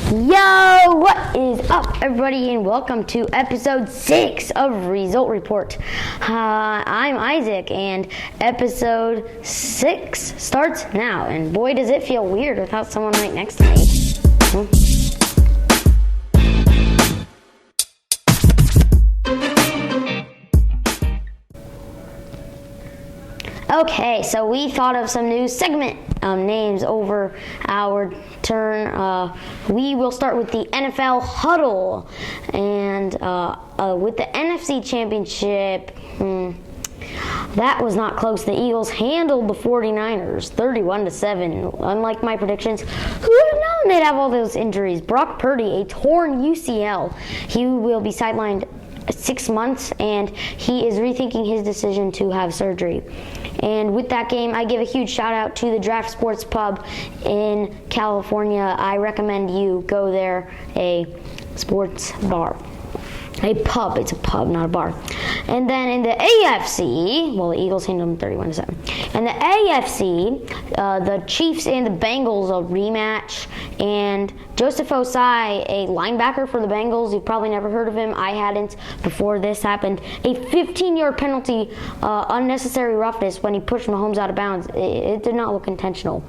Yo, what is up, everybody, and welcome to episode 6 of Result Report. I'm Isaac, and episode 6 starts now, and boy, does it feel weird without someone right next to me. Okay, so we thought of some new segment names over our turn. We will start with the NFL Huddle, and with the NFC Championship, that was not close. The Eagles handled the 49ers 31-7. Unlike my predictions, who would have known they'd have all those injuries? Brock Purdy, a torn UCL. He will be sidelined 6 months, and he is rethinking his decision to have surgery. And with that game, I give a huge shout out to the Draft Sports Pub in California. I recommend you go there, a sports bar. A pub, it's a pub, not a bar. And then in the AFC, well, the Eagles handled them 31-7. And the AFC, the Chiefs and the Bengals, a rematch. And Joseph Osai, a linebacker for the Bengals, you've probably never heard of him. I hadn't before this happened. A 15-yard penalty, unnecessary roughness when he pushed Mahomes out of bounds. It did not look intentional.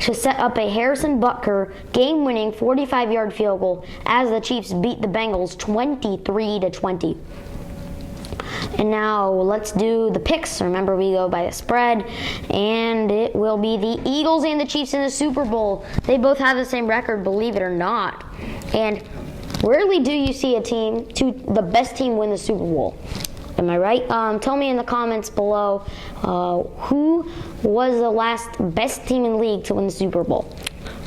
To set up a Harrison Butker game-winning 45-yard field goal as the Chiefs beat the Bengals 23-20. And now let's do the picks. Remember, we go by the spread, and it will be the Eagles and the Chiefs in the Super Bowl. They both have the same record, believe it or not. And rarely do you see the best team win the Super Bowl. Am I right? Tell me in the comments below who was the last best team in the league to win the Super Bowl.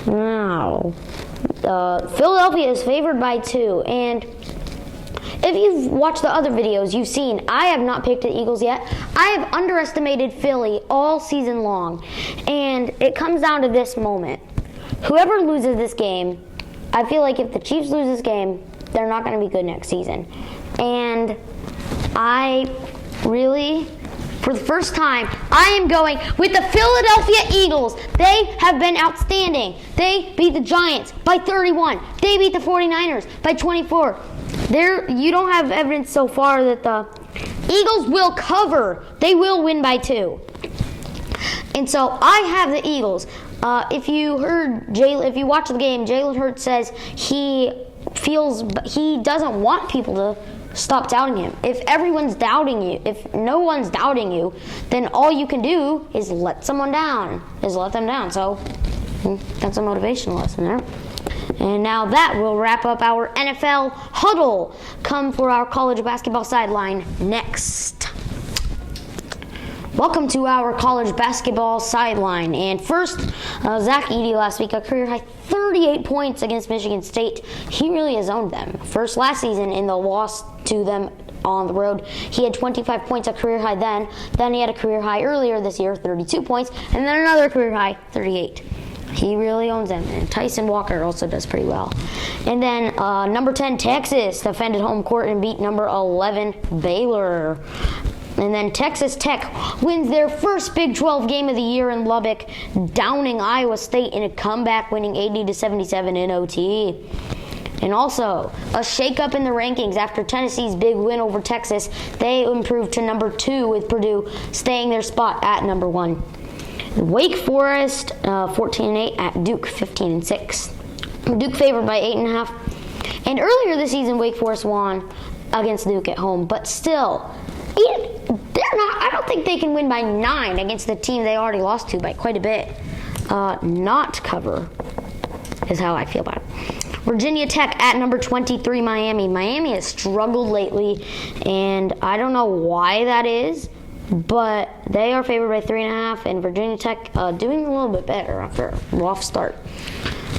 Now, Philadelphia is favored by 2, and if you've watched the other videos, you've seen I have not picked the Eagles yet. I have underestimated Philly all season long, and it comes down to this moment. Whoever loses this game, I feel like if the Chiefs lose this game, they're not going to be good next season. And I really, for the first time, I am going with the Philadelphia Eagles. They have been outstanding. They beat the Giants by 31. They beat the 49ers by 24. You don't have evidence so far that the Eagles will cover. They will win by 2. And so I have the Eagles. If you watch the game, Jalen Hurts says he doesn't want people to stop doubting him. If everyone's doubting you, if no one's doubting you, then all you can do is let them down. So that's a motivational lesson there. And now that will wrap up our NFL Huddle. Come for our college basketball sideline next. Welcome to our college basketball sideline. And first, Zach Edey last week, a career-high 38 points against Michigan State. He really has owned them. First last season in the loss to them on the road, he had 25 points, a career high then. Then he had a career high earlier this year, 32 points, and then another career high, 38. He really owns them. And Tyson Walker also does pretty well. And then number 10, Texas, defended home court and beat number 11, Baylor. And then Texas Tech wins their first Big 12 game of the year in Lubbock, downing Iowa State in a comeback, winning 80-77 in OT. And also, a shakeup in the rankings after Tennessee's big win over Texas. They improved to number 2 with Purdue staying their spot at number 1. Wake Forest 14-8 at Duke 15-6. Duke favored by 8.5. And earlier this season, Wake Forest won against Duke at home, but still, I don't think they can win by 9 against the team they already lost to by quite a bit. Not cover is how I feel about it. Virginia Tech at number 23, Miami. Miami has struggled lately, and I don't know why that is, but they are favored by 3.5, and Virginia Tech doing a little bit better after a rough start.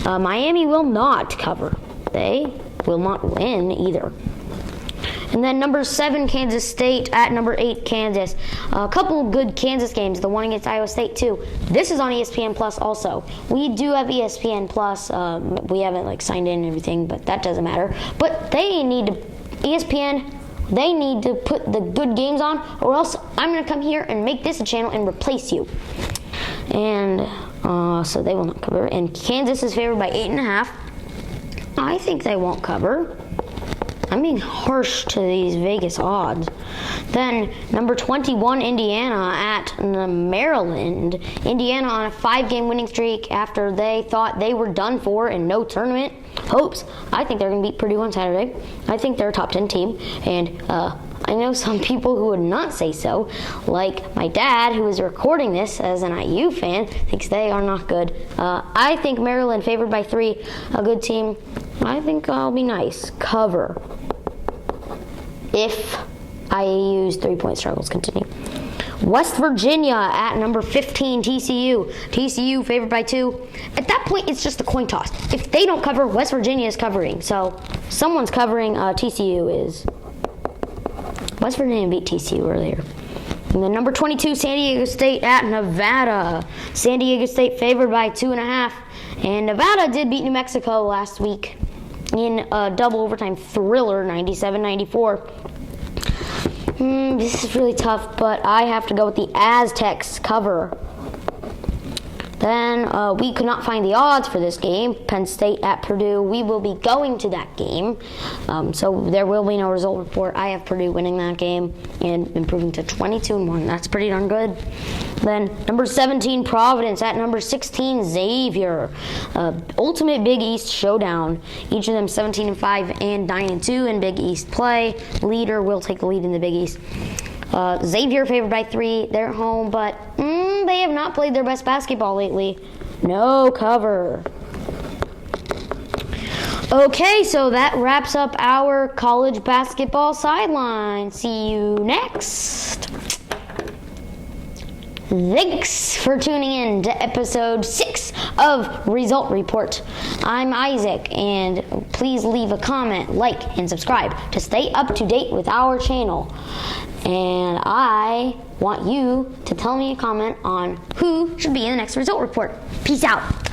Miami will not cover. They will not win either. And then number 7, Kansas State at number 8, Kansas. A couple of good Kansas games. The one against Iowa State too. This is on ESPN Plus also. We do have ESPN Plus. We haven't signed in and everything, but that doesn't matter. But they need to ESPN. They need to put the good games on, or else I'm going to come here and make this a channel and replace you. And so they will not cover. And Kansas is favored by 8.5. I think they won't cover. I'm being harsh to these Vegas odds. Then number 21, Indiana at Maryland. Indiana on a 5-game winning streak after they thought they were done for and no tournament hopes. I think they're going to beat Purdue on Saturday. I think they're a top 10 team, and I know some people who would not say so, like my dad, who is recording this as an IU fan, thinks they are not good. I think Maryland favored by 3, a good team. I think I'll be nice. Cover. If IU's 3-point struggles continue. West Virginia at number 15, TCU. TCU favored by 2. At that point, it's just a coin toss. If they don't cover, West Virginia is covering. So someone's covering. TCU is. West Virginia beat TCU earlier. And then number 22, San Diego State at Nevada. San Diego State favored by 2.5. And Nevada did beat New Mexico last week in a double overtime thriller, 97-94. This is really tough, but I have to go with the Aztecs cover. Then we could not find the odds for this game. Penn State at Purdue. We will be going to that game, so there will be no result report. I have Purdue winning that game and improving to 22-1. That's pretty darn good. Then number 17, Providence at number 16, Xavier. Ultimate Big East showdown. Each of them 17-5 and 9-2 in Big East play. Leader will take the lead in the Big East. Xavier favored by 3. They're at home, but they have not played their best basketball lately. No cover. Okay, so that wraps up our college basketball sideline. See you next. Thanks for tuning in to episode 6 of Result Report. I'm Isaac, and please leave a comment, like, and subscribe to stay up to date with our channel. And I want you to tell me a comment on who should be in the next Result Report. Peace out.